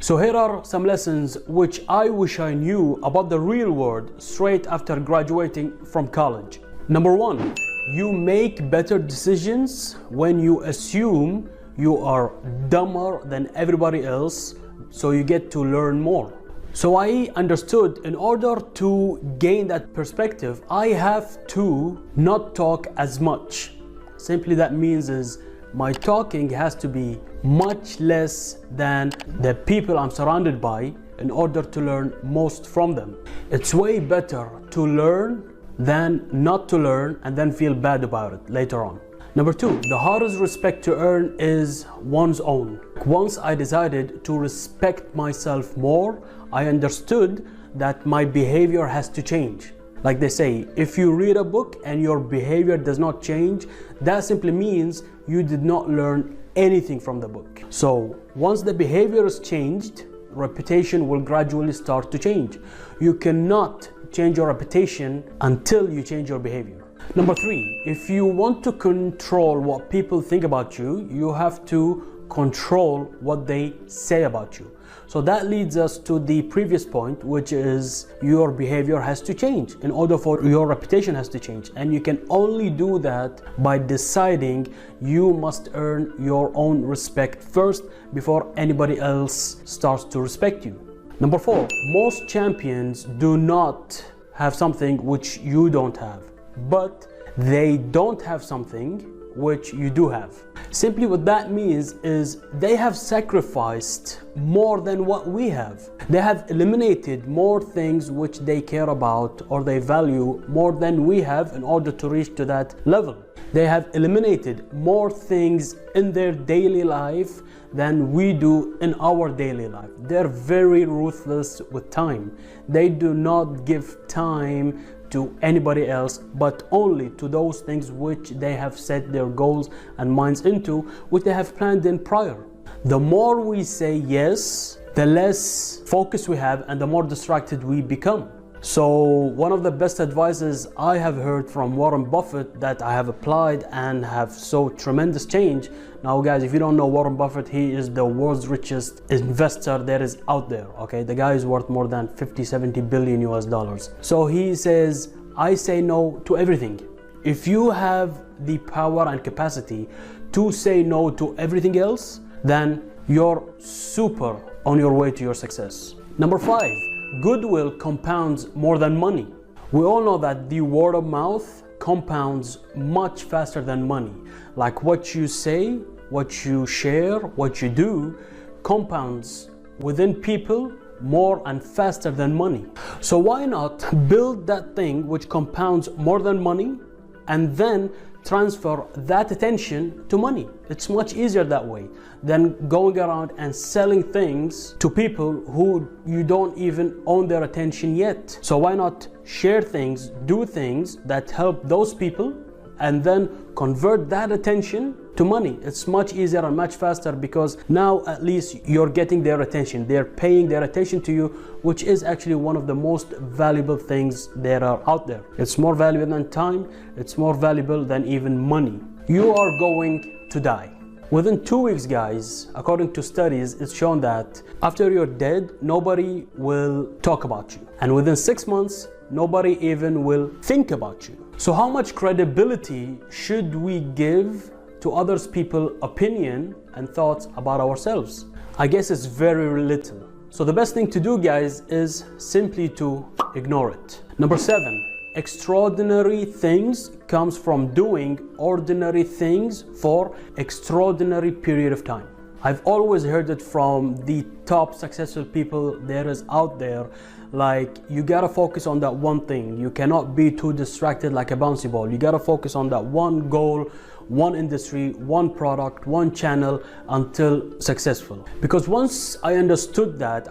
So here are some lessons which I wish I knew about the real world straight after graduating from college. Number one, you make better decisions when you assume you are dumber than everybody else, so you get to learn more. So I understood in order to gain that perspective, I have to not talk as much. Simply that means is my talking has to be much less than the people I'm surrounded by in order to learn most from them. It's way better to learn than not to learn and then feel bad about it later on. Number two, the hardest respect to earn is one's own. Once I decided to respect myself more, I understood that my behavior has to change. Like they say, if you read a book and your behavior does not change, that simply means you did not learn anything from the book. So once the behavior is changed, reputation will gradually start to change. You cannot change your reputation until you change your behavior. Number three, if you want to control what people think about you, you have to control what they say about you. So that leads us to the previous point, which is your behavior has to change in order for your reputation has to change. And you can only do that by deciding you must earn your own respect first before anybody else starts to respect you. Number four, most champions do not have something which you don't have, but they don't have something which you do have. Simply what that means is they have sacrificed more than what we have. They have eliminated more things which they care about or they value more than we have in order to reach to that level. They have eliminated more things in their daily life than we do in our daily life. They're very ruthless with time. They do not give time to anybody else, but only to those things which they have set their goals and minds into, which they have planned in prior. The more we say yes, the less focus we have and the more distracted we become. So one of the best advices I have heard from Warren Buffett that I have applied and have so tremendous change. Now guys, if you don't know Warren Buffett, he is the world's richest investor there is out there. Okay, the guy is worth more than 50-70 billion US dollars. So he says, I say no to everything. If you have the power and capacity to say no to everything else, then you're super on your way to your success. Number five, goodwill compounds more than money. We all know that the word of mouth compounds much faster than money. Like what you say, what you share, what you do compounds within people more and faster than money. So why not build that thing which compounds more than money and then transfer that attention to money? It's much easier that way than going around and selling things to people who you don't even own their attention yet. So why not share things, do things that help those people and then convert that attention to money? It's much easier and much faster because now at least you're getting their attention. They're paying their attention to you, which is actually one of the most valuable things that are out there. It's more valuable than time. It's more valuable than even money. You are going to die. Within 2 weeks, guys, according to studies, it's shown that after you're dead, nobody will talk about you. And within 6 months, nobody even will think about you. So how much credibility should we give to others people's opinion and thoughts about ourselves? I guess it's very little. So the best thing to do, guys, is simply to ignore it. Number seven, extraordinary things comes from doing ordinary things for extraordinary period of time. I've always heard it from the top successful people there is out there. Like, you gotta focus on that one thing. You cannot be too distracted like a bouncy ball. You gotta focus on that one goal, one industry, one product, one channel until successful. Because once I understood that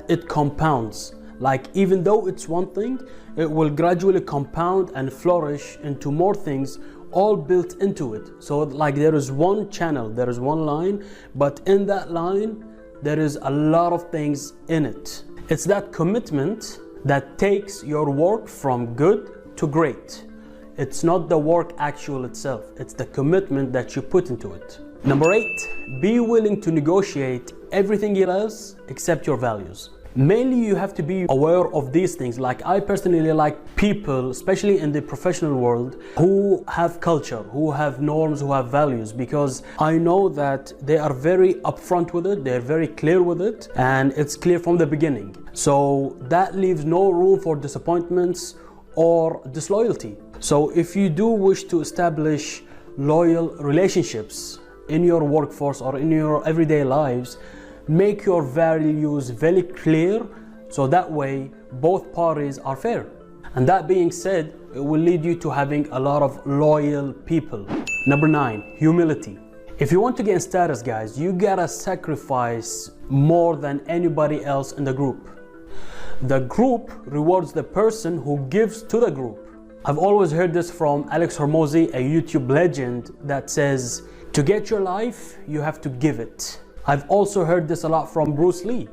it compounds. Like, even though it's one thing, it will gradually compound and flourish into more things, all built into it. So like, there is one channel, there is one line, but in that line there is a lot of things in it. It's that commitment that takes your work from good to great. It's not the work actual itself, it's the commitment that you put into it. Number 8, be willing to negotiate everything else except your values. Mainly you have to be aware of these things. Like I personally like people, especially in the professional world, who have culture, who have norms, who have values, because I know that they are very upfront with it, they're very clear with it, and it's clear from the beginning. So that leaves no room for disappointments or disloyalty. So if you do wish to establish loyal relationships in your workforce or in your everyday lives, make your values very clear, so that way both parties are fair. And that being said, it will lead you to having a lot of loyal people. Number 9, humility. If you want to gain status, guys, you gotta sacrifice more than anybody else in the group. The group rewards the person who gives to the group. I've always heard this from Alex Hormozi, a YouTube legend, that says, to get your life, you have to give it. I've also heard this a lot from Bruce Lee.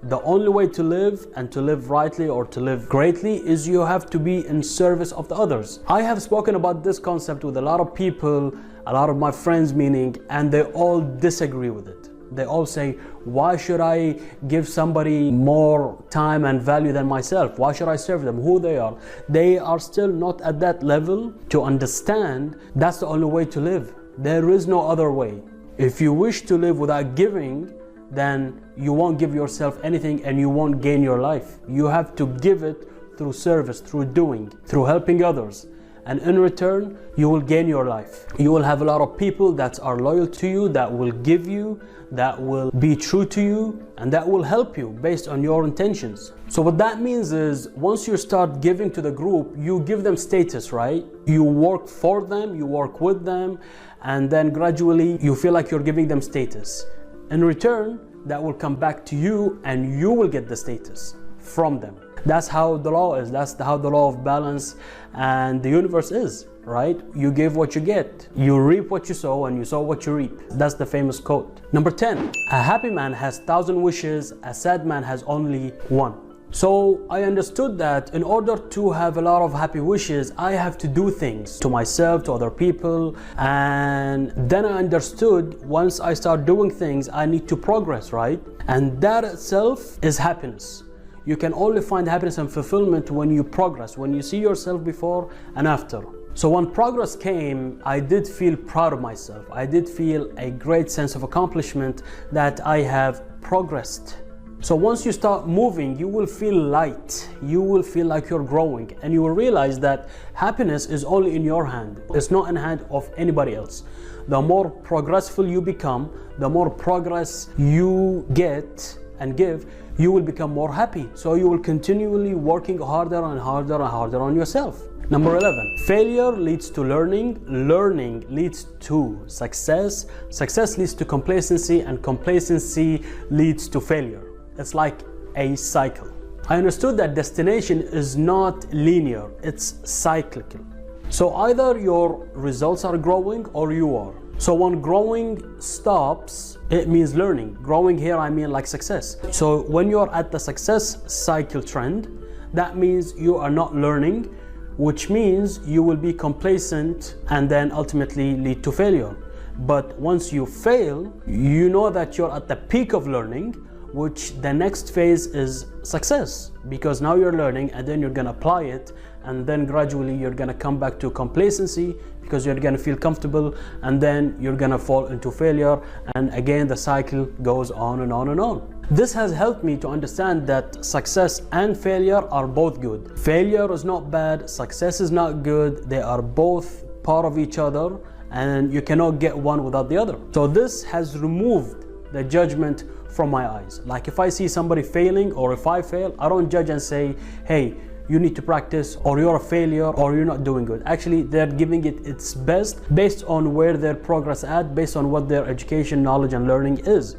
The only way to live, and to live rightly or to live greatly, is you have to be in service of the others. I have spoken about this concept with a lot of people, a lot of my friends meaning, and they all disagree with it. They all say, why should I give somebody more time and value than myself? Why should I serve them? Who they are? They are still not at that level to understand that's the only way to live. There is no other way. If you wish to live without giving, then you won't give yourself anything and you won't gain your life. You have to give it through service, through doing, through helping others. And in return, you will gain your life. You will have a lot of people that are loyal to you, that will give you, that will be true to you, and that will help you based on your intentions. So what that means is, once you start giving to the group, you give them status, right? You work for them, you work with them, and then gradually you feel like you're giving them status. In return, that will come back to you and you will get the status from them. That's how the law is. That's how the law of balance and the universe is, right? You give what you get. You reap what you sow and you sow what you reap. That's the famous quote. Number 10, a happy man has 1,000 wishes, a sad man has only one. So I understood that in order to have a lot of happy wishes, I have to do things to myself, to other people. And then I understood, once I start doing things, I need to progress, right? And that itself is happiness. You can only find happiness and fulfillment when you progress, when you see yourself before and after. So when progress came, I did feel proud of myself. I did feel a great sense of accomplishment that I have progressed. So once you start moving, you will feel light. You will feel like you're growing, and you will realize that happiness is only in your hand. It's not in the hand of anybody else. The more progressful you become, the more progress you get and give, you will become more happy. So you will continually working harder and harder and harder on yourself. Number 11, failure leads to learning, learning leads to success, success leads to complacency, and complacency leads to failure. It's like a cycle. I understood that destination is not linear, it's cyclical. So either your results are growing or you are. So when growing stops, it means learning. Growing here, I mean like success. So when you're at the success cycle trend, that means you are not learning, which means you will be complacent and then ultimately lead to failure. But once you fail, you know that you're at the peak of learning, which the next phase is success, because now you're learning and then you're gonna apply it, and then gradually you're gonna come back to complacency because you're gonna feel comfortable, and then you're gonna fall into failure, and again the cycle goes on and on and on. This has helped me to understand that success and failure are both good. Failure is not bad, success is not good. They are both part of each other, and you cannot get one without the other. So this has removed the judgment from my eyes. Like if I see somebody failing, or if I fail, I don't judge and say, hey, you need to practice, or you're a failure, or you're not doing good. Actually, they're giving it its best based on where their progress at, based on what their education, knowledge, and learning is.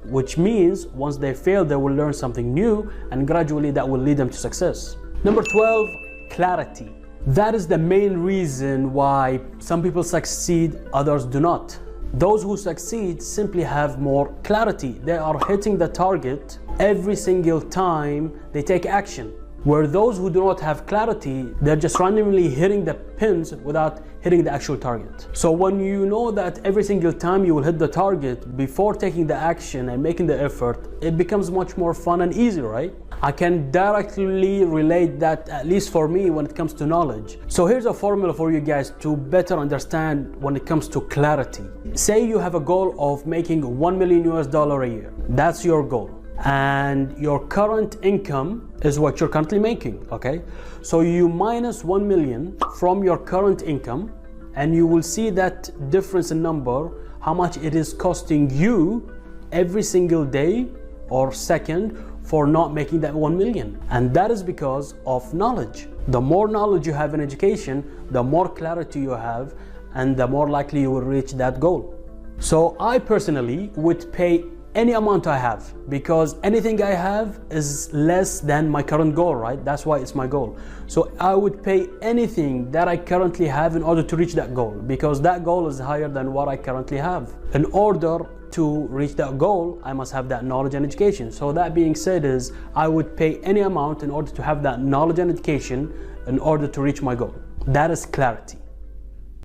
Which means once they fail, they will learn something new, and gradually that will lead them to success. Number 12, clarity. That is the main reason why some people succeed, others do not. Those who succeed simply have more clarity. They are hitting the target every single time they take action. Where those who do not have clarity, they're just randomly hitting the pins without hitting the actual target. So when you know that every single time you will hit the target before taking the action and making the effort, it becomes much more fun and easy, right? I can directly relate that, at least for me, when it comes to knowledge. So here's a formula for you guys to better understand when it comes to clarity. Say you have a goal of making $1 million a year. That's your goal. And your current income is what you're currently making, okay? So you minus 1 million from your current income, and you will see that difference in number, how much it is costing you every single day or second for not making that 1 million. And that is because of knowledge. The more knowledge you have in education, the more clarity you have, and the more likely you will reach that goal. So I personally would pay any amount I have, because anything I have is less than my current goal, right? That's why it's my goal. So I would pay anything that I currently have in order to reach that goal, because that goal is higher than what I currently have. In order to reach that goal, I must have that knowledge and education. So that being said, is I would pay any amount in order to have that knowledge and education in order to reach my goal. That is clarity.